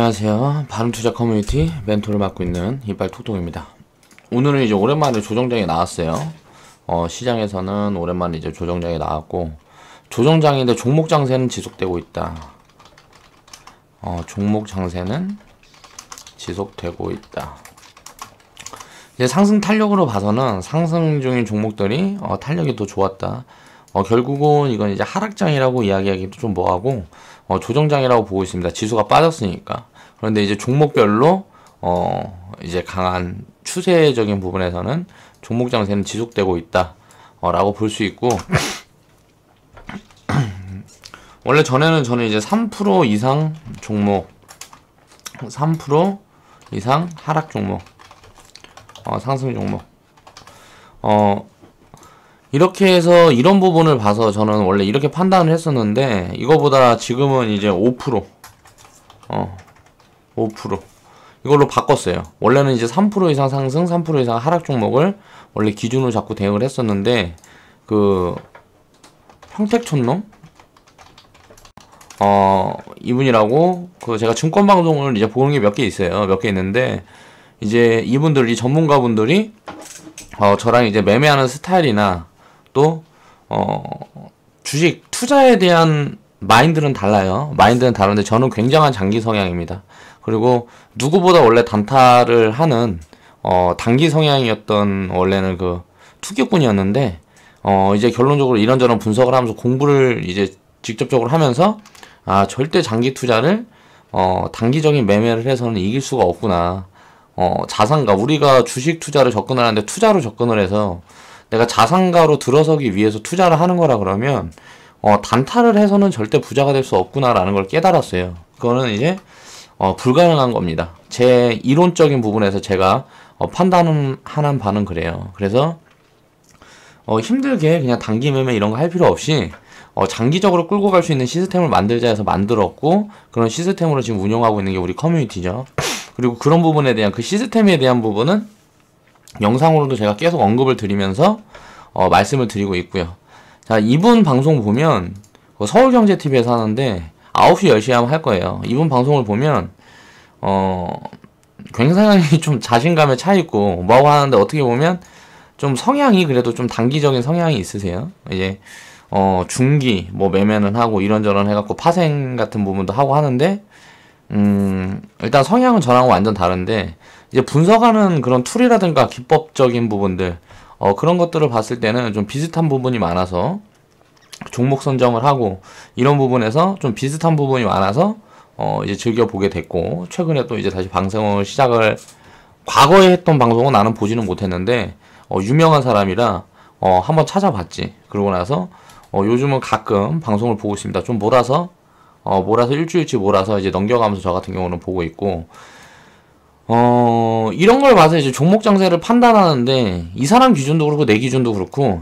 안녕하세요. 바른투자 커뮤니티 멘토를 맡고 있는 이빨톡톡입니다. 오늘은 이제 오랜만에 조정장이 나왔어요. 시장에서는 오랜만에 이제 조정장이 나왔고, 조정장인데 종목 장세는 지속되고 있다. 종목 장세는 지속되고 있다. 이제 상승 탄력으로 봐서는 상승 중인 종목들이 탄력이 더 좋았다. 결국은 이건 이제 하락장이라고 이야기하기도 좀 뭐하고, 조정장이라고 보고 있습니다. 지수가 빠졌으니까. 그런데 이제 종목별로 이제 강한 추세적인 부분에서는 종목 장세는 지속되고 있다 라고 볼 수 있고, 원래 전에는 저는 이제 3% 이상 종목, 3% 이상 하락 종목, 상승 종목, 이렇게 해서 이런 부분을 봐서 저는 원래 이렇게 판단을 했었는데, 이거보다 지금은 이제 5% 이걸로 바꿨어요. 원래는 이제 3% 이상 상승, 3% 이상 하락 종목을 원래 기준으로 자꾸 대응을 했었는데, 그 평택촌놈 이분이라고, 그 제가 증권 방송을 이제 보는 게 몇 개 있어요. 몇 개 있는데, 이제 이분들이 전문가분들이 저랑 이제 매매하는 스타일이나 또 주식 투자에 대한 마인드는 달라요. 마인드는 다른데 저는 굉장한 장기 성향입니다. 그리고 누구보다 원래 단타를 하는 단기 성향이었던 원래는 그 투기꾼이었는데, 이제 결론적으로 이런저런 분석을 하면서 공부를 이제 직접적으로 하면서, 절대 장기 투자를 단기적인 매매를 해서는 이길 수가 없구나. 자산가, 우리가 주식 투자를 접근을 하는데 투자로 접근을 해서 내가 자산가로 들어서기 위해서 투자를 하는 거라 그러면 단타를 해서는 절대 부자가 될 수 없구나라는 걸 깨달았어요. 그거는 이제 불가능한 겁니다. 제 이론적인 부분에서 제가 판단하는 바는 그래요. 그래서 힘들게 그냥 단기 매매 이런 거 할 필요 없이 장기적으로 끌고 갈 수 있는 시스템을 만들자 해서 만들었고, 그런 시스템으로 지금 운영하고 있는 게 우리 커뮤니티죠. 그리고 그런 부분에 대한, 그 시스템에 대한 부분은 영상으로도 제가 계속 언급을 드리면서 말씀을 드리고 있고요. 자, 이분 방송 보면 서울경제TV에서 하는데 9시 10시에 하면 할 거예요. 이분 방송을 보면 굉장히 좀 자신감에 차 있고 뭐하고 하는데, 어떻게 보면 좀 성향이 그래도 좀 단기적인 성향이 있으세요. 이제 중기 뭐 매매는 하고 이런저런 해갖고 파생 같은 부분도 하고 하는데, 일단 성향은 저랑 완전 다른데, 이제 분석하는 그런 툴이라든가 기법적인 부분들, 그런 것들을 봤을 때는 좀 비슷한 부분이 많아서 종목 선정을 하고, 이런 부분에서 좀 비슷한 부분이 많아서 이제 즐겨보게 됐고, 최근에 또 이제 다시 방송을 시작을, 과거에 했던 방송은 나는 보지는 못했는데 유명한 사람이라 한번 찾아봤지. 그러고 나서 요즘은 가끔 방송을 보고 있습니다. 좀 몰아서 일주일치 몰아서 이제 넘겨가면서 저 같은 경우는 보고 있고, 이런 걸 봐서 이제 종목 장세를 판단하는데, 이 사람 기준도 그렇고 내 기준도 그렇고,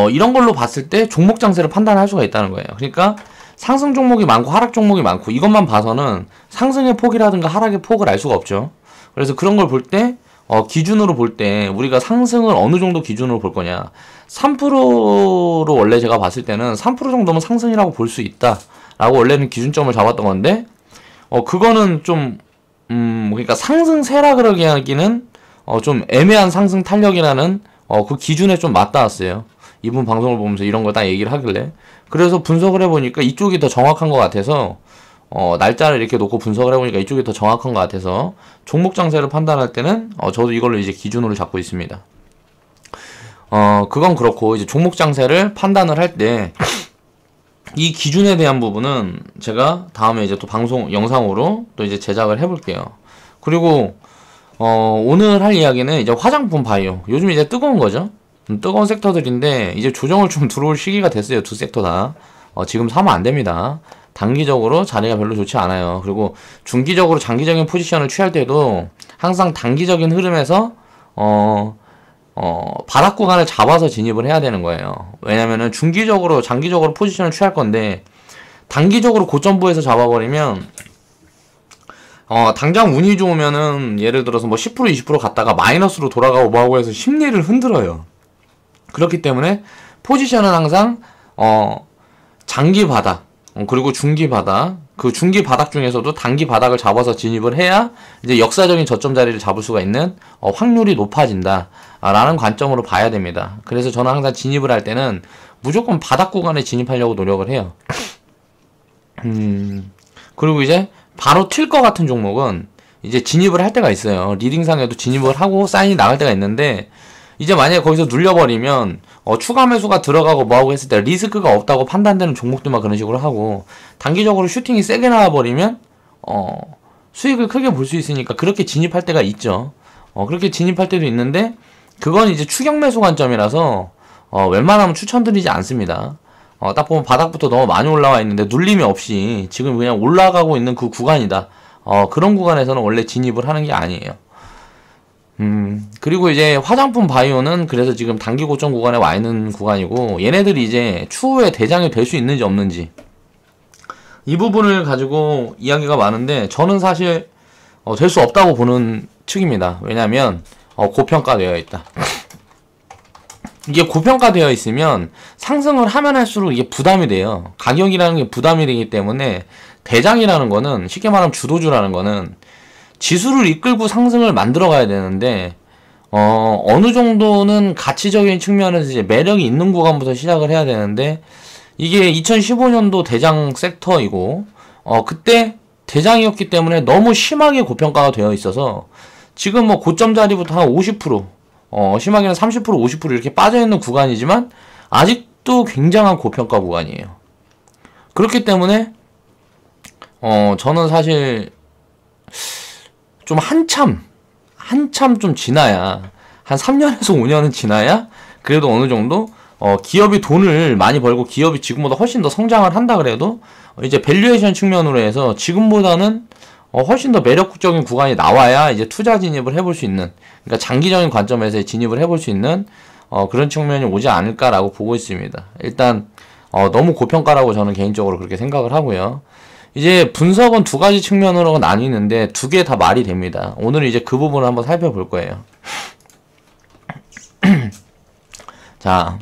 이런 걸로 봤을 때 종목 장세를 판단할 수가 있다는 거예요. 그러니까 상승 종목이 많고 하락 종목이 많고, 이것만 봐서는 상승의 폭이라든가 하락의 폭을 알 수가 없죠. 그래서 그런 걸 볼 때, 기준으로 볼 때 우리가 상승을 어느 정도 기준으로 볼 거냐, 3%로 원래 제가 봤을 때는 3% 정도면 상승이라고 볼 수 있다 라고 원래는 기준점을 잡았던 건데, 그거는 좀 그러니까 상승세라 그러기 하기는 좀 애매한 상승 탄력이라는 그 기준에 좀 맞닿았어요. 이분 방송을 보면서 이런 걸 다 얘기를 하길래. 그래서 분석을 해보니까 이쪽이 더 정확한 것 같아서, 날짜를 이렇게 놓고 분석을 해보니까 이쪽이 더 정확한 것 같아서 종목 장세를 판단할 때는 저도 이걸로 이제 기준으로 잡고 있습니다. 그건 그렇고, 이제 종목 장세를 판단을 할 때 이 기준에 대한 부분은 제가 다음에 이제 또 방송 영상으로 또 이제 제작을 해볼게요. 그리고 오늘 할 이야기는 이제 화장품 바이오, 요즘 이제 뜨거운 거죠. 뜨거운 섹터들인데 이제 조정을 좀 들어올 시기가 됐어요. 두 섹터 다. 지금 사면 안 됩니다. 단기적으로 자리가 별로 좋지 않아요. 그리고 중기적으로 장기적인 포지션을 취할 때도 항상 단기적인 흐름에서 바닥 구간을 잡아서 진입을 해야 되는 거예요. 왜냐면은 중기적으로 장기적으로 포지션을 취할 건데, 단기적으로 고점부에서 잡아버리면 당장 운이 좋으면은 예를 들어서 뭐 10% 20% 갔다가 마이너스로 돌아가고 뭐하고 해서 심리를 흔들어요. 그렇기 때문에 포지션은 항상 장기 바닥, 그리고 중기 바닥, 그 중기 바닥 중에서도 단기 바닥을 잡아서 진입을 해야 이제 역사적인 저점 자리를 잡을 수가 있는 확률이 높아진다 라는 관점으로 봐야 됩니다. 그래서 저는 항상 진입을 할 때는 무조건 바닥 구간에 진입하려고 노력을 해요. 그리고 이제 바로 튈 것 같은 종목은 이제 진입을 할 때가 있어요. 리딩상에도 진입을 하고 사인이 나갈 때가 있는데, 이제 만약에 거기서 눌려버리면 추가 매수가 들어가고 뭐하고 했을 때 리스크가 없다고 판단되는 종목들만 그런 식으로 하고, 단기적으로 슈팅이 세게 나와버리면 수익을 크게 볼 수 있으니까 그렇게 진입할 때가 있죠. 그렇게 진입할 때도 있는데, 그건 이제 추격 매수 관점이라서 웬만하면 추천드리지 않습니다. 딱 보면 바닥부터 너무 많이 올라와 있는데 눌림이 없이 지금 그냥 올라가고 있는 그 구간이다. 그런 구간에서는 원래 진입을 하는 게 아니에요. 그리고 이제 화장품 바이오는 그래서 지금 단기 고점 구간에 와 있는 구간이고, 얘네들이 이제 추후에 대장이 될 수 있는지 없는지 이 부분을 가지고 이야기가 많은데, 저는 사실 될 수 없다고 보는 측입니다. 왜냐면 고평가되어 있다. 이게 고평가되어 있으면 상승을 하면 할수록 이게 부담이 돼요. 가격이라는 게 부담이 되기 때문에, 대장이라는 거는 쉽게 말하면 주도주라는 거는 지수를 이끌고 상승을 만들어 가야 되는데, 어느 정도는 가치적인 측면에서 이제 매력이 있는 구간부터 시작을 해야 되는데, 이게 2015년도 대장 섹터이고, 그때 대장이었기 때문에 너무 심하게 고평가가 되어 있어서 지금 뭐 고점 자리부터 한 50%, 심하게는 30%, 50% 이렇게 빠져있는 구간이지만 아직도 굉장한 고평가 구간이에요. 그렇기 때문에 저는 사실 좀 한참 좀 지나야, 한 3년에서 5년은 지나야 그래도 어느 정도 기업이 돈을 많이 벌고 기업이 지금보다 훨씬 더 성장을 한다 그래도 이제 밸류에이션 측면으로 해서 지금보다는 훨씬 더 매력적인 구간이 나와야 이제 투자 진입을 해볼 수 있는, 그러니까 장기적인 관점에서 진입을 해볼 수 있는 그런 측면이 오지 않을까라고 보고 있습니다. 일단 너무 고평가라고 저는 개인적으로 그렇게 생각을 하고요. 이제 분석은 두 가지 측면으로 나뉘는데 두 개 다 말이 됩니다. 오늘 이제 그 부분을 한번 살펴볼 거예요. 자,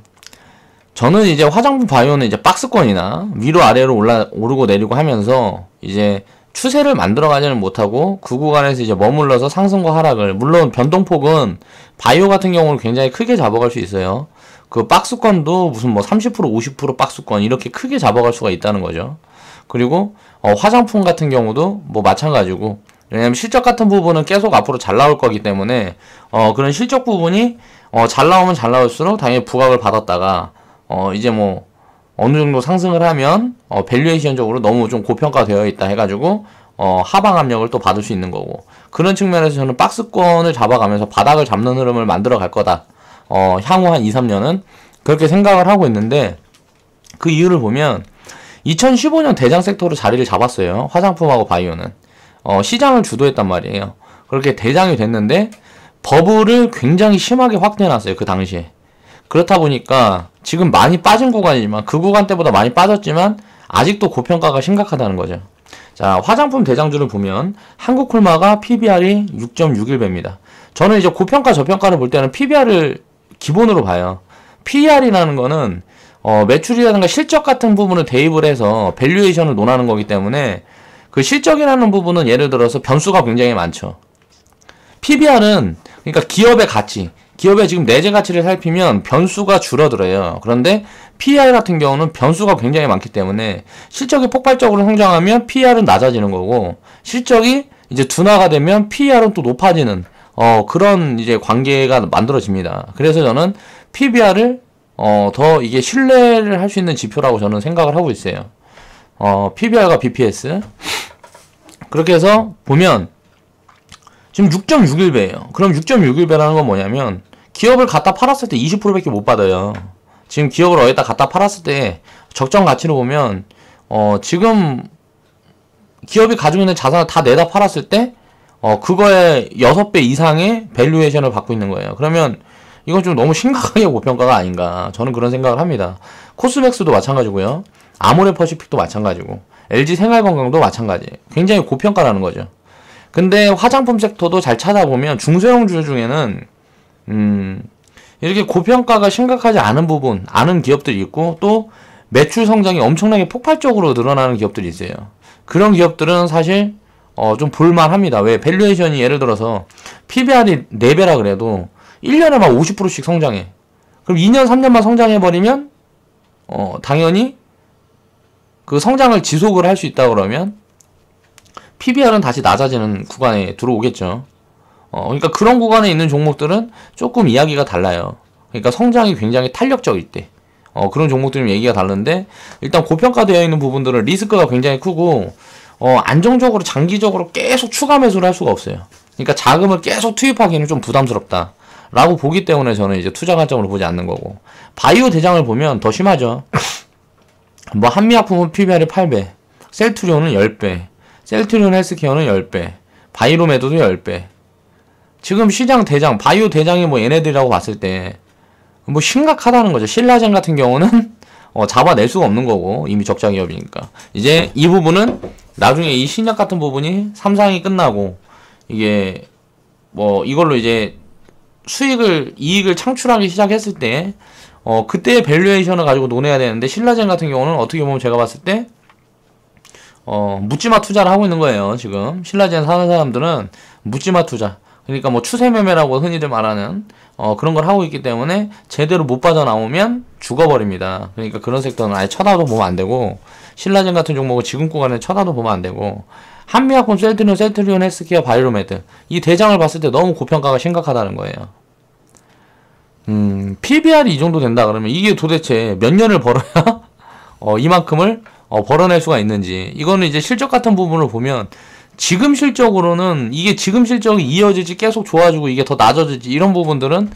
저는 이제 화장품 바이오는 이제 박스권이나 위로 아래로 오르고 내리고 하면서 이제 추세를 만들어가지는 못하고 그 구간에서 이제 머물러서 상승과 하락을, 물론 변동폭은 바이오 같은 경우는 굉장히 크게 잡아갈 수 있어요. 그 박스권도 무슨 뭐 30%, 50% 박스권 이렇게 크게 잡아갈 수가 있다는 거죠. 그리고 화장품 같은 경우도 뭐 마찬가지고, 왜냐면 실적 같은 부분은 계속 앞으로 잘 나올 거기 때문에 그런 실적 부분이 잘 나오면 잘 나올수록 당연히 부각을 받았다가 이제 뭐 어느 정도 상승을 하면 밸류에이션적으로 너무 좀 고평가되어 있다 해가지고 하방 압력을 또 받을 수 있는 거고, 그런 측면에서 저는 박스권을 잡아가면서 바닥을 잡는 흐름을 만들어 갈 거다. 향후 한 2, 3년은 그렇게 생각을 하고 있는데, 그 이유를 보면 2015년 대장 섹터로 자리를 잡았어요. 화장품하고 바이오는 시장을 주도했단 말이에요. 그렇게 대장이 됐는데 버블을 굉장히 심하게 확대해놨어요, 그 당시에. 그렇다 보니까 지금 많이 빠진 구간이지만, 그 구간 때보다 많이 빠졌지만 아직도 고평가가 심각하다는 거죠. 자, 화장품 대장주를 보면 한국콜마가 PBR이 6.61배입니다. 저는 이제 고평가 저평가를 볼 때는 PBR을 기본으로 봐요. PER이라는 거는 매출이라든가 실적 같은 부분을 대입을 해서 밸류에이션을 논하는 거기 때문에, 그 실적이라는 부분은 예를 들어서 변수가 굉장히 많죠. PBR은 그러니까 기업의 가치, 기업의 지금 내재 가치를 살피면 변수가 줄어들어요. 그런데 PER 같은 경우는 변수가 굉장히 많기 때문에 실적이 폭발적으로 성장하면 PER은 낮아지는 거고, 실적이 이제 둔화가 되면 PER은 또 높아지는 그런 이제 관계가 만들어집니다. 그래서 저는 PBR을 더 이게 신뢰를 할 수 있는 지표라고 저는 생각을 하고 있어요. PBR과 BPS. 그렇게 해서 보면 지금 6.61배예요. 그럼 6.61배라는 건 뭐냐면 기업을 갖다 팔았을 때 20%밖에 못 받아요. 지금 기업을 어디다 갖다 팔았을 때 적정 가치로 보면 지금 기업이 가지고 있는 자산을 다 내다 팔았을 때 그거에 6배 이상의 밸류에이션을 받고 있는 거예요. 그러면 이건 좀 너무 심각하게 고평가가 아닌가, 저는 그런 생각을 합니다. 코스맥스도 마찬가지고요. 아모레퍼시픽도 마찬가지고, LG생활건강도 마찬가지. 굉장히 고평가라는 거죠. 근데 화장품 섹터도 잘 찾아보면 중소형주 중에는 이렇게 고평가가 심각하지 않은 부분, 아는 기업들이 있고, 또 매출 성장이 엄청나게 폭발적으로 늘어나는 기업들이 있어요. 그런 기업들은 사실 좀 볼만합니다. 왜? 밸류에이션이 예를 들어서 PBR이 4배라 그래도 1년에 막 50%씩 성장해. 그럼 2년, 3년만 성장해버리면 당연히 그 성장을 지속을 할 수 있다 그러면 PBR은 다시 낮아지는 구간에 들어오겠죠. 그러니까 그런 구간에 있는 종목들은 조금 이야기가 달라요. 그러니까 성장이 굉장히 탄력적일 때 그런 종목들은 얘기가 다른데, 일단 고평가되어 있는 부분들은 리스크가 굉장히 크고 안정적으로 장기적으로 계속 추가 매수를 할 수가 없어요. 그러니까 자금을 계속 투입하기는 좀 부담스럽다 라고 보기 때문에 저는 이제 투자 관점으로 보지 않는 거고, 바이오 대장을 보면 더 심하죠. 뭐 한미약품은 PBR이 8배, 셀트리온은 10배, 셀트리온 헬스케어는 10배, 바이로메드도 10배. 지금 시장 대장, 바이오 대장이 뭐 얘네들이라고 봤을 때 뭐 심각하다는 거죠. 신라젠 같은 경우는 잡아낼 수가 없는 거고, 이미 적자 기업이니까. 이제 이 부분은 나중에 이 신약 같은 부분이 삼상이 끝나고 이게 뭐 이걸로 이제 이익을 창출하기 시작했을 때 그때의 밸류에이션을 가지고 논해야 되는데, 신라젠 같은 경우는 어떻게 보면 제가 봤을 때 묻지마 투자를 하고 있는 거예요. 지금 신라젠 사는 사람들은 묻지마 투자, 그러니까 뭐 추세매매라고 흔히들 말하는 그런 걸 하고 있기 때문에 제대로 못 빠져나오면 죽어버립니다. 그러니까 그런 섹터는 아예 쳐다도 보면 안 되고, 신라젠 같은 종목은 지금 구간에 쳐다도 보면 안 되고, 한미약품, 셀트리온 헬스케어, 바이로메드 이 대장을 봤을 때 너무 고평가가 심각하다는 거예요. PBR이 이 정도 된다 그러면 이게 도대체 몇 년을 벌어야 이만큼을 벌어낼 수가 있는지, 이거는 이제 실적 같은 부분을 보면 지금 실적으로는 이게 지금 실적이 이어질지 계속 좋아지고 이게 더 낮아질지 이런 부분들은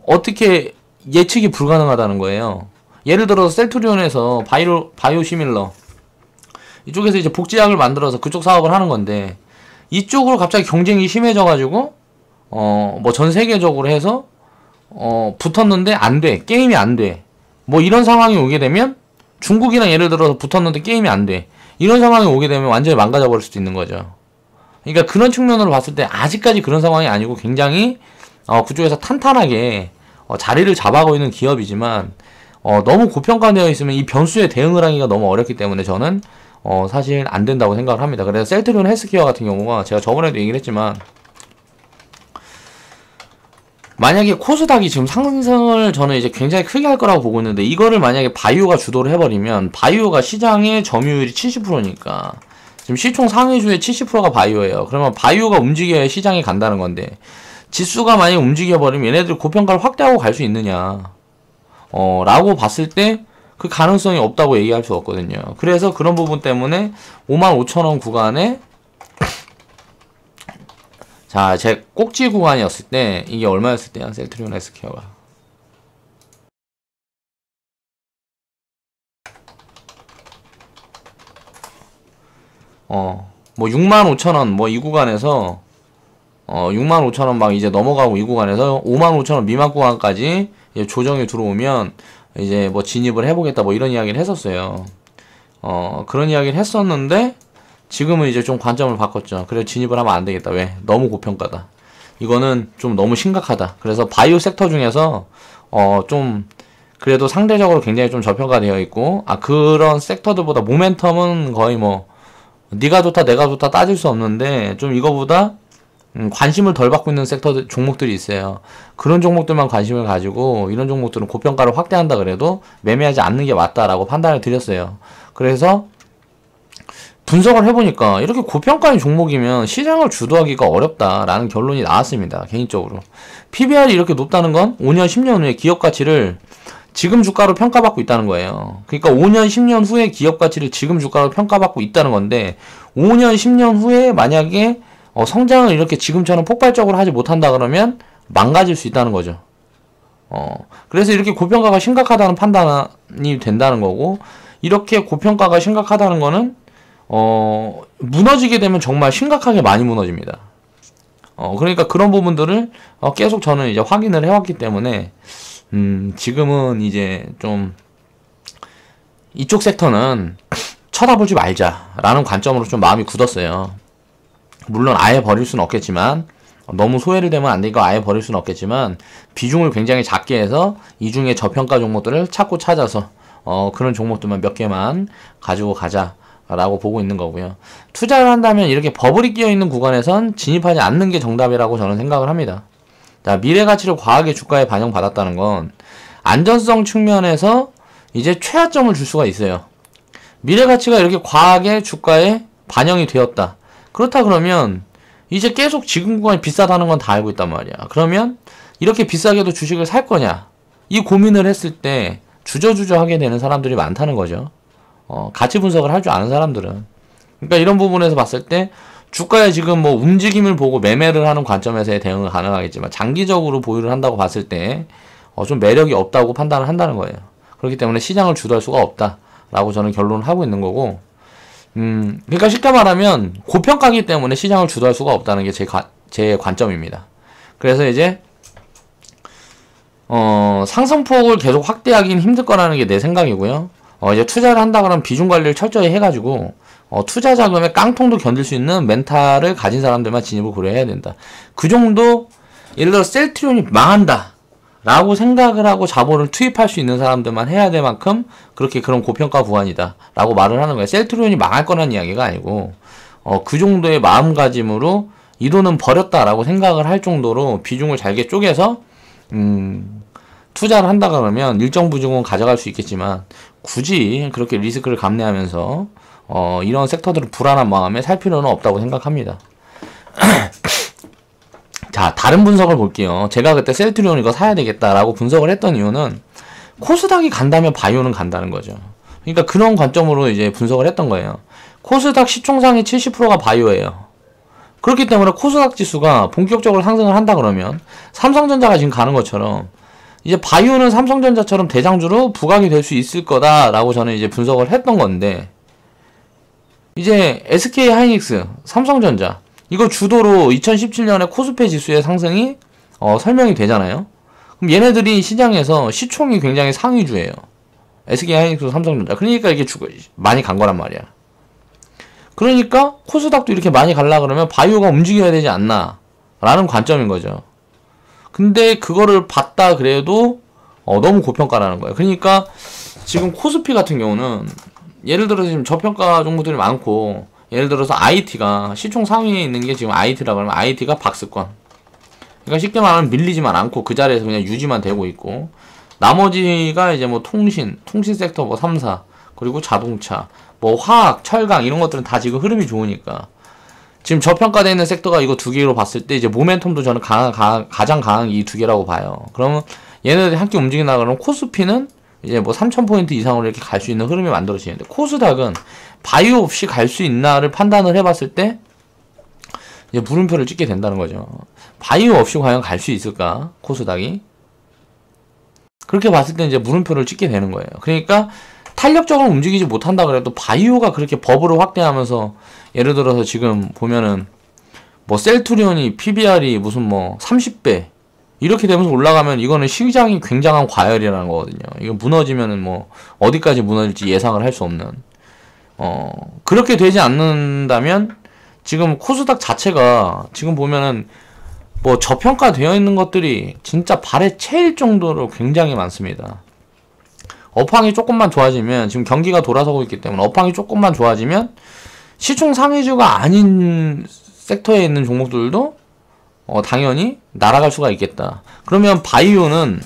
어떻게 예측이 불가능하다는 거예요. 예를 들어서 셀트리온에서 바이오시밀러 이쪽에서 이제 복제약을 만들어서 그쪽 사업을 하는 건데, 이쪽으로 갑자기 경쟁이 심해져 가지고 뭐 전 세계적으로 해서 붙었는데 안 돼. 게임이 안 돼. 뭐 이런 상황이 오게 되면, 중국이랑 예를 들어서 붙었는데 게임이 안 돼. 이런 상황이 오게 되면 완전히 망가져 버릴 수도 있는 거죠. 그러니까 그런 측면으로 봤을 때 아직까지 그런 상황이 아니고 굉장히 그쪽에서 탄탄하게 자리를 잡아가고 있는 기업이지만, 너무 고평가되어 있으면 이 변수에 대응을 하기가 너무 어렵기 때문에 저는 사실 안 된다고 생각을 합니다. 그래서 셀트리온 헬스케어 같은 경우가 제가 저번에도 얘기를 했지만, 만약에 코스닥이 지금 상승을 저는 이제 굉장히 크게 할 거라고 보고 있는데, 이거를 만약에 바이오가 주도를 해버리면, 바이오가 시장의 점유율이 70%니까 지금 시총 상위주의 70%가 바이오예요. 그러면 바이오가 움직여야 시장이 간다는 건데, 지수가 만약에 움직여버리면 얘네들이 고평가를 확대하고 갈 수 있느냐 라고 봤을 때 그 가능성이 없다고 얘기할 수 없거든요. 그래서 그런 부분 때문에 55,000원 구간에, 자, 제 꼭지 구간이었을 때 이게 얼마였을 때야? 셀트리온 헬스케어가 뭐 65,000원 뭐 이 구간에서 65,000원 막 이제 넘어가고 이 구간에서 55,000원 미만 구간까지 이제 조정이 들어오면 이제 뭐 진입을 해보겠다 뭐 이런 이야기를 했었어요. 그런 이야기를 했었는데 지금은 이제 좀 관점을 바꿨죠. 그래 진입을 하면 안 되겠다. 왜? 너무 고평가다. 이거는 좀 너무 심각하다. 그래서 바이오 섹터 중에서 좀 그래도 상대적으로 굉장히 좀 저평가되어 있고, 그런 섹터들보다 모멘텀은 거의 뭐 네가 좋다 내가 좋다 따질 수 없는데, 좀 이거보다 관심을 덜 받고 있는 섹터 종목들이 있어요. 그런 종목들만 관심을 가지고 이런 종목들은 고평가를 확대한다 그래도 매매하지 않는 게 맞다라고 판단을 드렸어요. 그래서 분석을 해보니까 이렇게 고평가인 종목이면 시장을 주도하기가 어렵다라는 결론이 나왔습니다. 개인적으로 PBR이 이렇게 높다는 건 5년 10년 후에 기업 가치를 지금 주가로 평가받고 있다는 거예요. 그러니까 5년 10년 후에 기업 가치를 지금 주가로 평가받고 있다는 건데, 5년 10년 후에 만약에 성장을 이렇게 지금처럼 폭발적으로 하지 못한다 그러면 망가질 수 있다는 거죠. 그래서 이렇게 고평가가 심각하다는 판단이 된다는 거고, 이렇게 고평가가 심각하다는 거는 무너지게 되면 정말 심각하게 많이 무너집니다. 그러니까 그런 부분들을 계속 저는 이제 확인을 해왔기 때문에 지금은 이제 좀 이쪽 섹터는 쳐다보지 말자라는 관점으로 좀 마음이 굳었어요. 물론 아예 버릴 수는 없겠지만, 너무 소외를 되면 안 되니까 아예 버릴 수는 없겠지만, 비중을 굉장히 작게 해서 이 중에 저평가 종목들을 찾아서 그런 종목들만 몇 개만 가지고 가자 라고 보고 있는 거고요. 투자를 한다면 이렇게 버블이 끼어 있는 구간에선 진입하지 않는 게 정답이라고 저는 생각을 합니다. 자, 미래 가치를 과하게 주가에 반영받았다는 건 안전성 측면에서 이제 최하점을 줄 수가 있어요. 미래 가치가 이렇게 과하게 주가에 반영이 되었다. 그렇다 그러면 이제 계속 지금 구간이 비싸다는 건 다 알고 있단 말이야. 그러면 이렇게 비싸게도 주식을 살 거냐? 이 고민을 했을 때 주저주저 하게 되는 사람들이 많다는 거죠. 가치 분석을 할 줄 아는 사람들은. 그러니까 이런 부분에서 봤을 때 주가의 지금 뭐 움직임을 보고 매매를 하는 관점에서의 대응은 가능하겠지만 장기적으로 보유를 한다고 봤을 때 좀 매력이 없다고 판단을 한다는 거예요. 그렇기 때문에 시장을 주도할 수가 없다라고 저는 결론을 하고 있는 거고, 그러니까 쉽게 말하면 고평가기 때문에 시장을 주도할 수가 없다는 게 제 관점입니다. 그래서 이제 상승폭을 계속 확대하기는 힘들 거라는 게 내 생각이고요. 이제 투자를 한다 그러면 비중 관리를 철저히 해가지고 투자 자금의 깡통도 견딜 수 있는 멘탈을 가진 사람들만 진입을 고려해야 된다. 그 정도, 예를 들어 셀트리온이 망한다 라고 생각을 하고 자본을 투입할 수 있는 사람들만 해야 될 만큼 그렇게 그런 고평가 구간이다 라고 말을 하는 거예요. 셀트리온이 망할 거란 이야기가 아니고 그 정도의 마음가짐으로 이 돈은 버렸다 라고 생각을 할 정도로 비중을 잘게 쪼개서 투자를 한다 그러면 일정 부분은 가져갈 수 있겠지만 굳이 그렇게 리스크를 감내하면서 이런 섹터들을 불안한 마음에 살 필요는 없다고 생각합니다. 자, 다른 분석을 볼게요. 제가 그때 셀트리온 이거 사야 되겠다라고 분석을 했던 이유는 코스닥이 간다면 바이오는 간다는 거죠. 그러니까 그런 관점으로 이제 분석을 했던 거예요. 코스닥 시총상의 70%가 바이오예요. 그렇기 때문에 코스닥 지수가 본격적으로 상승을 한다 그러면 삼성전자가 지금 가는 것처럼 이제 바이오는 삼성전자처럼 대장주로 부각이 될 수 있을 거다라고 저는 이제 분석을 했던 건데, 이제 SK 하이닉스, 삼성전자 이거 주도로 2017년에 코스피 지수의 상승이 설명이 되잖아요. 그럼 얘네들이 시장에서 시총이 굉장히 상위주예요. SK 하이닉스, 삼성전자. 그러니까 이게 많이 간 거란 말이야. 그러니까 코스닥도 이렇게 많이 갈라 그러면 바이오가 움직여야 되지 않나 라는 관점인 거죠. 근데 그거를 봤다 그래도 너무 고평가라는 거예요. 그러니까 지금 코스피 같은 경우는 예를 들어서 지금 저평가 종목들이 많고, 예를 들어서 IT가 시총 상위에 있는 게 지금 IT라고 하면 IT가 박스권. 그러니까 쉽게 말하면 밀리지만 않고 그 자리에서 그냥 유지만 되고 있고, 나머지가 이제 뭐 통신 섹터 뭐 3사, 그리고 자동차, 뭐 화학, 철강 이런 것들은 다 지금 흐름이 좋으니까 지금 저평가되어 있는 섹터가 이거 두 개로 봤을 때 이제 모멘텀도 저는 가장 강한 이 두 개라고 봐요. 그러면 얘네들이 함께 움직인다 그러면 코스피는 이제 뭐 3,000포인트 이상으로 이렇게 갈 수 있는 흐름이 만들어지는데, 코스닥은 바이오 없이 갈 수 있나를 판단을 해봤을 때 이제 물음표를 찍게 된다는 거죠. 바이오 없이 과연 갈 수 있을까? 코스닥이? 그렇게 봤을 때 이제 물음표를 찍게 되는 거예요. 그러니까 탄력적으로 움직이지 못한다 그래도 바이오가 그렇게 버블을 확대하면서, 예를 들어서 지금 보면은 뭐 셀트리온이 PBR이 무슨 뭐 30배 이렇게 되면서 올라가면 이거는 시장이 굉장한 과열이라는 거거든요. 이거 무너지면은 뭐 어디까지 무너질지 예상을 할 수 없는. 그렇게 되지 않는다면 지금 코스닥 자체가 지금 보면은 뭐 저평가되어 있는 것들이 진짜 발에 채일 정도로 굉장히 많습니다. 업황이 조금만 좋아지면, 지금 경기가 돌아서고 있기 때문에 업황이 조금만 좋아지면 시총 상위주가 아닌 섹터에 있는 종목들도 당연히 날아갈 수가 있겠다. 그러면 바이오는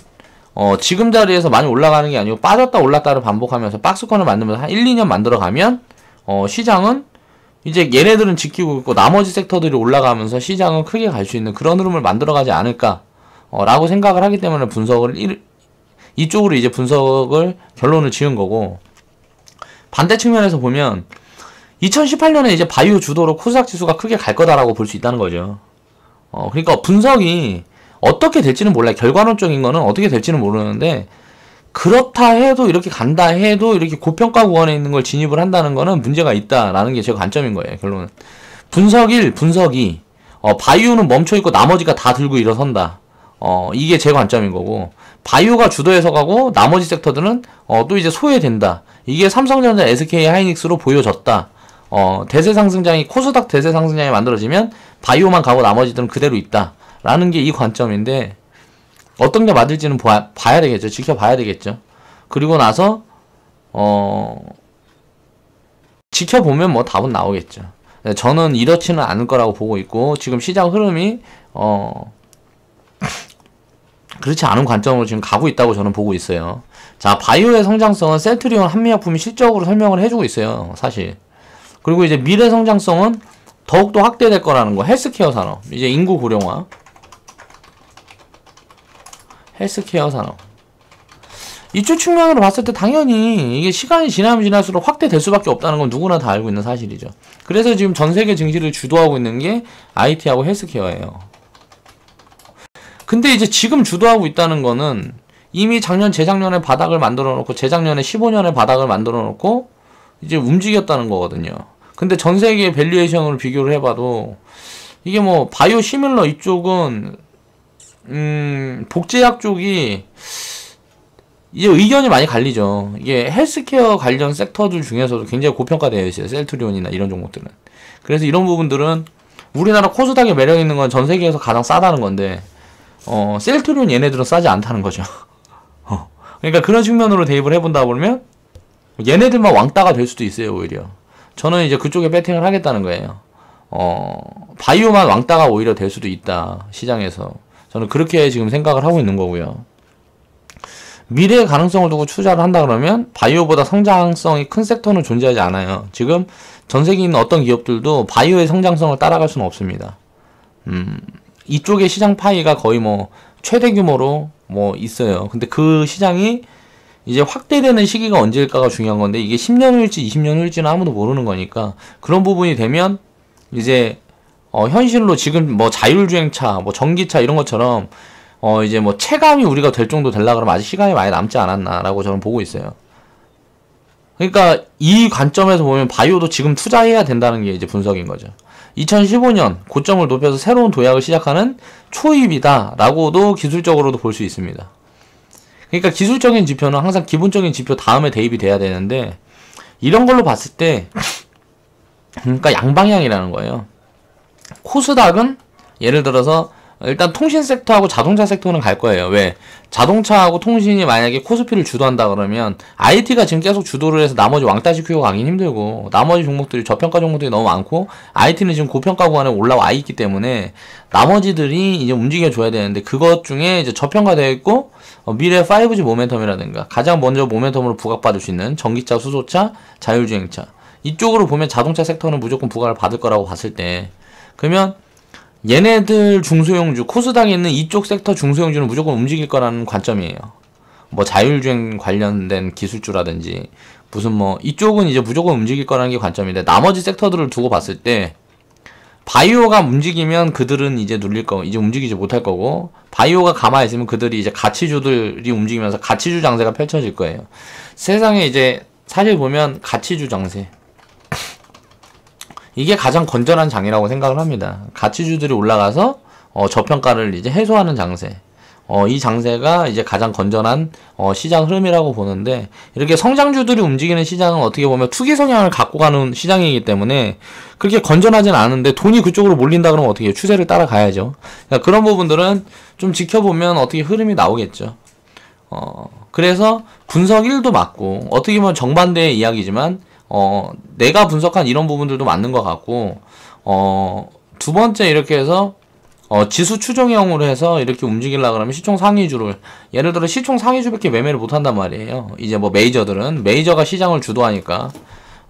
지금 자리에서 많이 올라가는 게 아니고 빠졌다 올랐다를 반복하면서 박스권을 만들면서 한 1, 2년 만들어가면 시장은 이제 얘네들은 지키고 있고 나머지 섹터들이 올라가면서 시장은 크게 갈 수 있는 그런 흐름을 만들어가지 않을까 라고 생각을 하기 때문에 이쪽으로 이제 분석을 결론을 지은 거고, 반대 측면에서 보면 2018년에 이제 바이오 주도로 코스닥 지수가 크게 갈 거다라고 볼 수 있다는 거죠. 그러니까 분석이 어떻게 될지는 몰라요. 결과론적인 거는 어떻게 될지는 모르는데, 그렇다 해도 이렇게 간다 해도 이렇게 고평가 구간에 있는 걸 진입을 한다는 거는 문제가 있다라는 게 제 관점인 거예요. 결론은 분석 1, 분석 2. 바이오는 멈춰있고 나머지가 다 들고 일어선다. 이게 제 관점인 거고, 바이오가 주도해서 가고 나머지 섹터들은 또 이제 소외된다. 이게 삼성전자, SK 하이닉스로 보여졌다. 대세 상승장이, 코스닥 대세 상승장이 만들어지면 바이오만 가고 나머지들은 그대로 있다 라는 게 이 관점인데, 어떤 게 맞을지는 봐야 되겠죠. 지켜봐야 되겠죠. 그리고 나서 지켜보면 뭐 답은 나오겠죠. 저는 이렇지는 않을 거라고 보고 있고, 지금 시장 흐름이 그렇지 않은 관점으로 지금 가고 있다고 저는 보고 있어요. 자, 바이오의 성장성은 셀트리온 한미약품이 실적으로 설명을 해주고 있어요, 사실. 그리고 이제 미래 성장성은 더욱더 확대될 거라는 거. 헬스케어 산업, 이제 인구 고령화, 헬스케어 산업, 이쪽 측면으로 봤을 때 당연히 이게 시간이 지나면 지날수록 확대될 수밖에 없다는 건 누구나 다 알고 있는 사실이죠. 그래서 지금 전 세계 증시를 주도하고 있는 게 IT하고 헬스케어예요. 근데 이제 지금 주도하고 있다는 거는 이미 작년, 재작년에 바닥을 만들어 놓고, 재작년에 15년에 바닥을 만들어 놓고 이제 움직였다는 거거든요. 근데 전 세계 밸류에이션으로 비교를 해봐도 이게 뭐 바이오 시밀러 이쪽은 복제약 쪽이 이제 의견이 많이 갈리죠. 이게 헬스케어 관련 섹터들 중에서도 굉장히 고평가되어 있어요. 셀트리온이나 이런 종목들은. 그래서 이런 부분들은 우리나라 코스닥에 매력 있는 건 전 세계에서 가장 싸다는 건데, 셀트리온 얘네들은 싸지 않다는 거죠. 그러니까 그런 측면으로 대입을 해본다 보면 얘네들만 왕따가 될 수도 있어요, 오히려. 저는 이제 그쪽에 배팅을 하겠다는 거예요. 바이오만 왕따가 오히려 될 수도 있다, 시장에서. 저는 그렇게 지금 생각을 하고 있는 거고요. 미래의 가능성을 두고 투자를 한다 그러면 바이오보다 성장성이 큰 섹터는 존재하지 않아요. 지금 전 세계에 있는 어떤 기업들도 바이오의 성장성을 따라갈 수는 없습니다. 이쪽의 시장 파이가 거의 뭐 최대 규모로 뭐 있어요. 근데 그 시장이 이제 확대되는 시기가 언제일까가 중요한 건데, 이게 10년 후일지 20년 후일지는 아무도 모르는 거니까, 그런 부분이 되면 이제 현실로 지금 뭐 자율주행차, 뭐 전기차 이런 것처럼 이제 뭐 체감이 우리가 될 정도 되려고 그러면 아직 시간이 많이 남지 않았나라고 저는 보고 있어요. 그러니까 이 관점에서 보면 바이오도 지금 투자해야 된다는 게 이제 분석인 거죠. 2015년 고점을 높여서 새로운 도약을 시작하는 초입이다 라고도 기술적으로도 볼 수 있습니다. 그러니까 기술적인 지표는 항상 기본적인 지표 다음에 대입이 돼야 되는데, 이런 걸로 봤을 때 그러니까 양방향이라는 거예요. 코스닥은 예를 들어서 일단 통신 섹터하고 자동차 섹터는 갈 거예요. 왜? 자동차하고 통신이 만약에 코스피를 주도한다 그러면 IT가 지금 계속 주도를 해서 나머지 왕따시키고 가긴 힘들고, 나머지 종목들이 저평가 종목들이 너무 많고 IT는 지금 고평가 구간에 올라와 있기 때문에 나머지들이 이제 움직여줘야 되는데, 그것 중에 이제 저평가되어 있고 미래 5G 모멘텀이라든가 가장 먼저 모멘텀으로 부각받을 수 있는 전기차, 수소차, 자율주행차, 이쪽으로 보면 자동차 섹터는 무조건 부각을 받을 거라고 봤을 때, 그러면 얘네들 중소형주, 코스닥에 있는 이쪽 섹터 중소형주는 무조건 움직일 거라는 관점이에요. 뭐 자율주행 관련된 기술주라든지 무슨 뭐 이쪽은 이제 무조건 움직일 거라는 게 관점인데, 나머지 섹터들을 두고 봤을 때 바이오가 움직이면 그들은 이제 눌릴 거고, 이제 움직이지 못할 거고, 바이오가 가만히 있으면 그들이 이제 가치주들이 움직이면서 가치주 장세가 펼쳐질 거예요. 세상에 이제 사실 보면 가치주 장세, 이게 가장 건전한 장이라고 생각을 합니다. 가치주들이 올라가서 저평가를 이제 해소하는 장세, 이 장세가 이제 가장 건전한 시장 흐름이라고 보는데, 이렇게 성장주들이 움직이는 시장은 어떻게 보면 투기 성향을 갖고 가는 시장이기 때문에 그렇게 건전하진 않은데, 돈이 그쪽으로 몰린다 그러면 어떻게 해요? 추세를 따라가야죠. 그러니까 그런 부분들은 좀 지켜보면 어떻게 흐름이 나오겠죠. 그래서 분석 1도 맞고, 어떻게 보면 정반대의 이야기지만 내가 분석한 이런 부분들도 맞는 것 같고, 두 번째 이렇게 해서 지수 추종형으로 해서 이렇게 움직이려고 그러면 시총 상위주를, 예를 들어 시총 상위주밖에 매매를 못한단 말이에요. 이제 뭐 메이저가 시장을 주도하니까,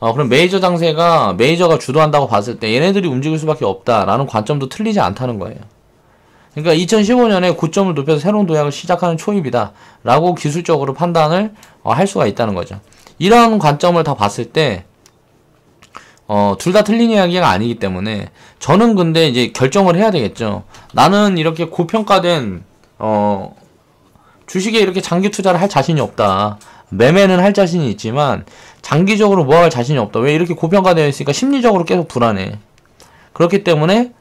그럼 메이저 장세가 메이저가 주도한다고 봤을 때 얘네들이 움직일 수밖에 없다라는 관점도 틀리지 않다는 거예요. 그러니까 2015년에 고점을 높여서 새로운 도약을 시작하는 초입이다 라고 기술적으로 판단을 할 수가 있다는 거죠. 이런 관점을 다 봤을 때 둘 다 틀린 이야기가 아니기 때문에, 저는 근데 이제 결정을 해야 되겠죠. 나는 이렇게 고평가된 주식에 이렇게 장기 투자를 할 자신이 없다. 매매는 할 자신이 있지만 장기적으로 뭐 할 자신이 없다. 왜? 이렇게 고평가되어 있으니까 심리적으로 계속 불안해. 그렇기 때문에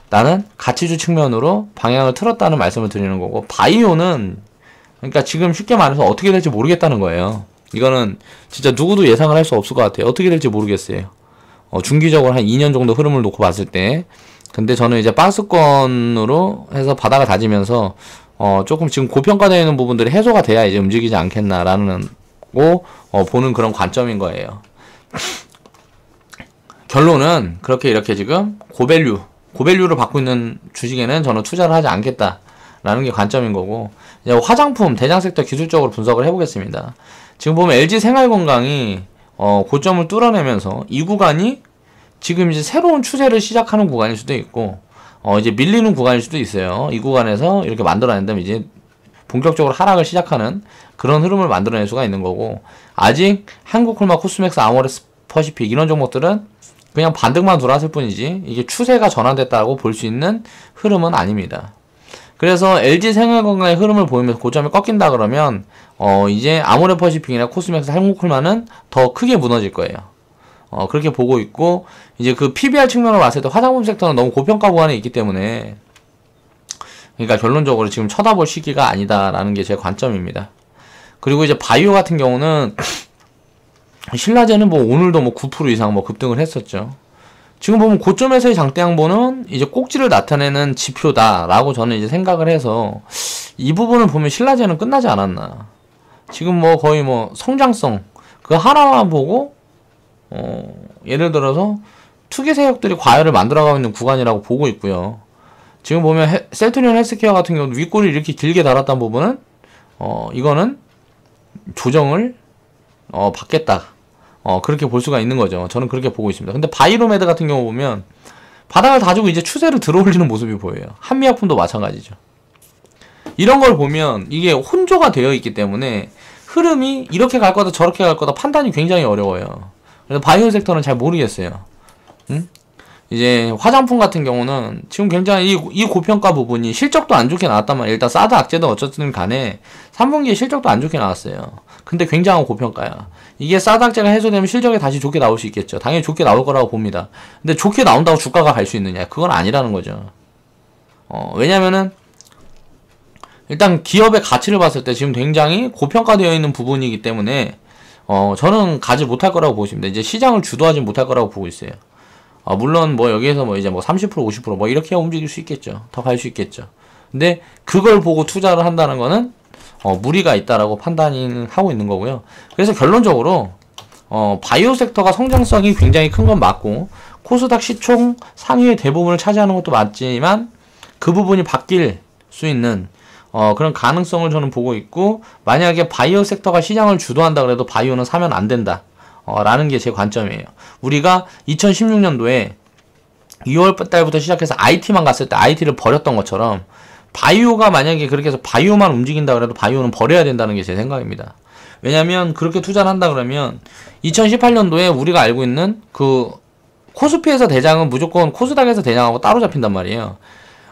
나는 가치주 측면으로 방향을 틀었다는 말씀을 드리는 거고, 바이오는 그러니까 지금 쉽게 말해서 어떻게 될지 모르겠다는 거예요. 이거는 진짜 누구도 예상을 할 수 없을 것 같아요. 어떻게 될지 모르겠어요. 중기적으로 한 2년 정도 흐름을 놓고 봤을 때. 근데 저는 이제 박스권으로 해서 바닥을 다지면서 조금 지금 고평가되어 있는 부분들이 해소가 돼야 이제 움직이지 않겠나라는 보는 그런 관점인 거예요. 결론은 그렇게 이렇게 지금 고밸류를 받고 있는 주식에는 저는 투자를 하지 않겠다라는 게 관점인 거고, 이제 화장품 대장 섹터 기술적으로 분석을 해보겠습니다. 지금 보면 LG 생활건강이 고점을 뚫어내면서 이 구간이 지금 이제 새로운 추세를 시작하는 구간일 수도 있고, 이제 밀리는 구간일 수도 있어요. 이 구간에서 이렇게 만들어낸다면 이제 본격적으로 하락을 시작하는 그런 흐름을 만들어낼 수가 있는 거고, 아직 한국콜마, 코스맥스, 아모레스 퍼시픽 이런 종목들은 그냥 반등만 돌았을 뿐이지 이게 추세가 전환됐다고 볼 수 있는 흐름은 아닙니다. 그래서 LG 생활건강의 흐름을 보이면서 고점이 꺾인다 그러면 이제 아모레퍼시픽이나 코스맥스, 한국콜마는 더 크게 무너질 거예요. 그렇게 보고 있고, 이제 그 PBR 측면으로 봤을 때 화장품 섹터는 너무 고평가 구간에 있기 때문에, 그러니까 결론적으로 지금 쳐다볼 시기가 아니다라는 게 제 관점입니다. 그리고 이제 바이오 같은 경우는 신라제는 뭐 오늘도 뭐 9% 이상 뭐 급등을 했었죠. 지금 보면 고점에서의 장대 양보는 이제 꼭지를 나타내는 지표다라고 저는 이제 생각을 해서, 이 부분을 보면 신라제는 끝나지 않았나. 지금 뭐 거의 뭐 성장성 그 하나만 보고 예를 들어서 투기 세력들이 과열을 만들어가고 있는 구간이라고 보고 있고요. 지금 보면 셀트리온 헬스케어 같은 경우도 윗골이 이렇게 길게 달았던 부분은 이거는 조정을 받겠다. 그렇게 볼 수가 있는 거죠. 저는 그렇게 보고 있습니다. 근데 바이로메드 같은 경우 보면 바닥을 다지고 이제 추세를 들어올리는 모습이 보여요. 한미약품도 마찬가지죠. 이런 걸 보면 이게 혼조가 되어 있기 때문에 흐름이 이렇게 갈 거다 저렇게 갈 거다 판단이 굉장히 어려워요. 그래서 바이오 섹터는 잘 모르겠어요. 이제 화장품 같은 경우는 지금 굉장히 이 고평가 부분이 실적도 안 좋게 나왔단 말이에요. 일단 사드 악재도 어쨌든 간에 3분기에 실적도 안 좋게 나왔어요. 근데 굉장한 고평가야. 이게 사드 악재가 해소되면 실적이 다시 좋게 나올 수 있겠죠. 당연히 좋게 나올 거라고 봅니다. 근데 좋게 나온다고 주가가 갈 수 있느냐? 그건 아니라는 거죠. 왜냐면은 일단 기업의 가치를 봤을 때 지금 굉장히 고평가되어 있는 부분이기 때문에 저는 가지 못할 거라고 보고 있습니다. 이제 시장을 주도하지 못할 거라고 보고 있어요. 물론 뭐 여기에서 뭐 이제 뭐 30% 50% 뭐 이렇게 움직일 수 있겠죠. 더 갈 수 있겠죠. 근데 그걸 보고 투자를 한다는 거는 무리가 있다라고 판단을 하고 있는 거고요. 그래서 결론적으로 바이오 섹터가 성장성이 굉장히 큰 건 맞고, 코스닥 시총 상위의 대부분을 차지하는 것도 맞지만 그 부분이 바뀔 수 있는 그런 가능성을 저는 보고 있고, 만약에 바이오 섹터가 시장을 주도한다 그래도 바이오는 사면 안 된다 라는 게 제 관점이에요. 우리가 2016년도에 2월 달부터 시작해서 IT만 갔을 때 IT를 버렸던 것처럼, 바이오가 만약에 그렇게 해서 바이오만 움직인다 그래도 바이오는 버려야 된다는 게 제 생각입니다. 왜냐면 그렇게 투자를 한다 그러면 2018년도에 우리가 알고 있는 그 코스피에서 대장은 무조건 코스닥에서 대장하고 따로 잡힌단 말이에요.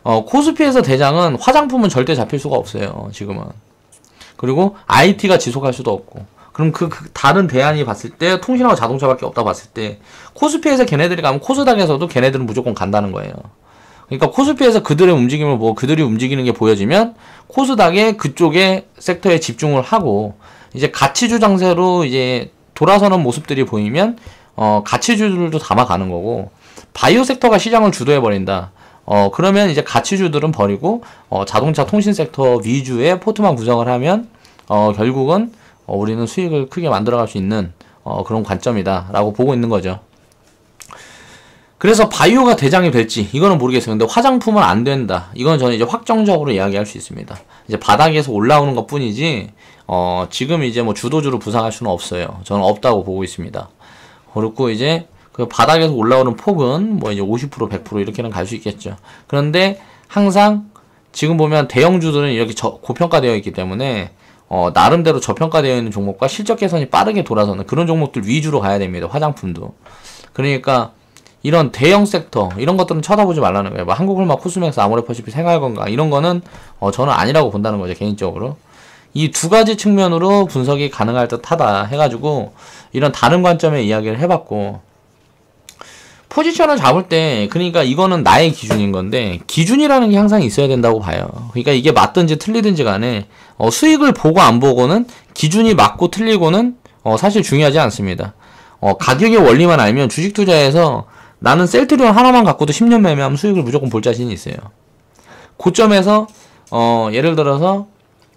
코스피에서 대장은 화장품은 절대 잡힐 수가 없어요, 지금은. 그리고 IT가 지속할 수도 없고. 그럼 그 다른 대안이 봤을 때 통신하고 자동차밖에 없다 봤을 때, 코스피에서 걔네들이 가면 코스닥에서도 걔네들은 무조건 간다는 거예요. 그러니까 코스피에서 그들의 움직임을 보고 그들이 움직이는 게 보여지면 코스닥에 그쪽에 섹터에 집중을 하고, 이제 가치주 장세로 이제 돌아서는 모습들이 보이면 가치주들도 담아가는 거고, 바이오 섹터가 시장을 주도해 버린다. 그러면 이제 가치주들은 버리고 자동차 통신 섹터 위주의 포트만 구성을 하면 결국은 우리는 수익을 크게 만들어갈 수 있는 그런 관점이다 라고 보고 있는 거죠. 그래서 바이오가 대장이 될지 이거는 모르겠어요. 근데 화장품은 안 된다, 이건 저는 이제 확정적으로 이야기할 수 있습니다. 이제 바닥에서 올라오는 것 뿐이지 지금 이제 뭐 주도주로 부상할 수는 없어요. 저는 없다고 보고 있습니다. 그렇고 이제 그 바닥에서 올라오는 폭은 뭐 이제 50% 100% 이렇게는 갈 수 있겠죠. 그런데 항상 지금 보면 대형주들은 이렇게 고평가되어 있기 때문에 나름대로 저평가되어 있는 종목과 실적 개선이 빠르게 돌아서는 그런 종목들 위주로 가야 됩니다. 화장품도. 그러니까 이런 대형 섹터 이런 것들은 쳐다보지 말라는 거예요. 뭐 한국콜마, 코스맥스, 아모레퍼시픽, 생활건강 이런 거는 저는 아니라고 본다는 거죠, 개인적으로. 이 두 가지 측면으로 분석이 가능할 듯하다 해가지고 이런 다른 관점의 이야기를 해봤고, 포지션을 잡을 때 그러니까 이거는 나의 기준인 건데 기준이라는 게 항상 있어야 된다고 봐요. 그러니까 이게 맞든지 틀리든지 간에 수익을 보고 안 보고는 기준이 맞고 틀리고는 사실 중요하지 않습니다. 가격의 원리만 알면 주식 투자에서 나는 셀트리온 하나만 갖고도 10년 매매하면 수익을 무조건 볼 자신이 있어요. 고점에서 예를 들어서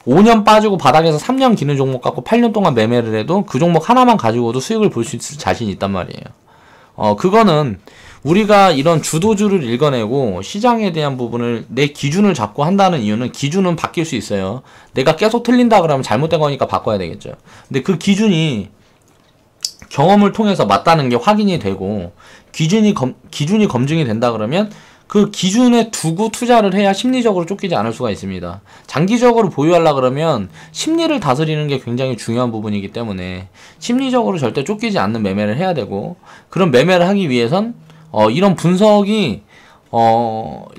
5년 빠지고 바닥에서 3년 기는 종목 갖고 8년 동안 매매를 해도 그 종목 하나만 가지고도 수익을 볼 수 있을 자신이 있단 말이에요. 그거는 우리가 이런 주도주를 읽어내고 시장에 대한 부분을 내 기준을 잡고 한다는 이유는 기준은 바뀔 수 있어요. 내가 계속 틀린다 그러면 잘못된 거니까 바꿔야 되겠죠. 근데 그 기준이 경험을 통해서 맞다는 게 확인이 되고 기준이 검증이 된다 그러면 그 기준에 두고 투자를 해야 심리적으로 쫓기지 않을 수가 있습니다. 장기적으로 보유하려 그러면 심리를 다스리는 게 굉장히 중요한 부분이기 때문에 심리적으로 절대 쫓기지 않는 매매를 해야 되고, 그런 매매를 하기 위해선 이런 분석이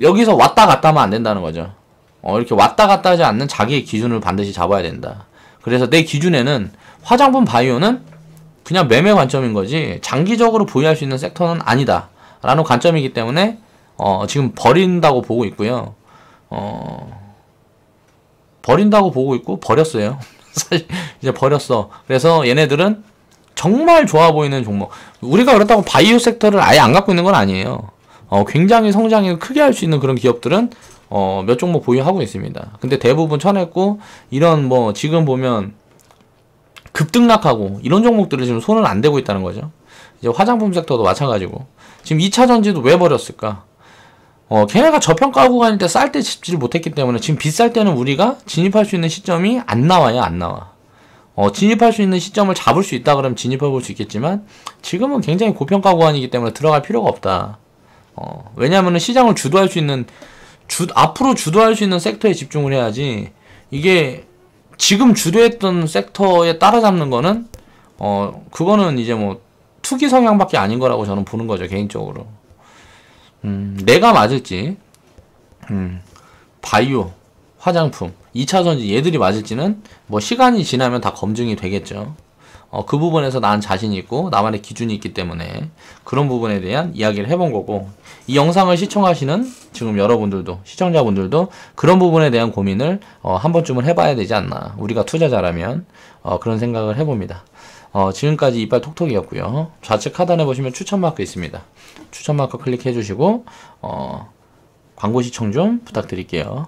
여기서 왔다 갔다 하면 안 된다는 거죠. 이렇게 왔다 갔다 하지 않는 자기의 기준을 반드시 잡아야 된다. 그래서 내 기준에는 화장품 바이오는 그냥 매매 관점인 거지 장기적으로 보유할 수 있는 섹터는 아니다 라는 관점이기 때문에 지금 버린다고 보고 있고요. 버린다고 보고 있고 버렸어요. 사실 이제 버렸어. 그래서 얘네들은 정말 좋아 보이는 종목, 우리가 그렇다고 바이오 섹터를 아예 안 갖고 있는 건 아니에요. 굉장히 성장을 크게 할 수 있는 그런 기업들은 몇 종목 보유하고 있습니다. 근데 대부분 쳐냈고, 이런 뭐 지금 보면 급등락하고 이런 종목들을 지금 손을 안 대고 있다는 거죠. 이제 화장품 섹터도 마찬가지고 지금 2차전지도 왜 버렸을까? 걔네가 저평가 구간일 때 쌀 때 집지를 못했기 때문에 지금 비쌀 때는 우리가 진입할 수 있는 시점이 안 나와요. 안 나와. 진입할 수 있는 시점을 잡을 수 있다 그러면 진입해 볼 수 있겠지만 지금은 굉장히 고평가 구간이기 때문에 들어갈 필요가 없다. 왜냐하면 시장을 주도할 수 있는 앞으로 주도할 수 있는 섹터에 집중을 해야지, 이게 지금 주도했던 섹터에 따라잡는 거는 그거는 이제 뭐 투기 성향밖에 아닌 거라고 저는 보는 거죠, 개인적으로. 내가 맞을지, 바이오, 화장품, 2차전지 얘들이 맞을지는 뭐 시간이 지나면 다 검증이 되겠죠. 그 부분에서 난 자신이 있고 나만의 기준이 있기 때문에 그런 부분에 대한 이야기를 해본 거고, 이 영상을 시청하시는 지금 여러분들도, 시청자분들도 그런 부분에 대한 고민을 한 번쯤은 해봐야 되지 않나, 우리가 투자자라면 그런 생각을 해봅니다. 지금까지 이빨 톡톡이었고요. 좌측 하단에 보시면 추천 마크 있습니다. 추천 마크 클릭해 주시고 광고 시청 좀 부탁드릴게요.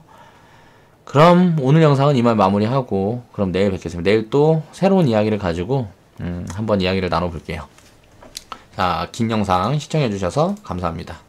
그럼 오늘 영상은 이만 마무리하고 그럼 내일 뵙겠습니다. 내일 또 새로운 이야기를 가지고 한번 이야기를 나눠볼게요. 자, 긴 영상 시청해 주셔서 감사합니다.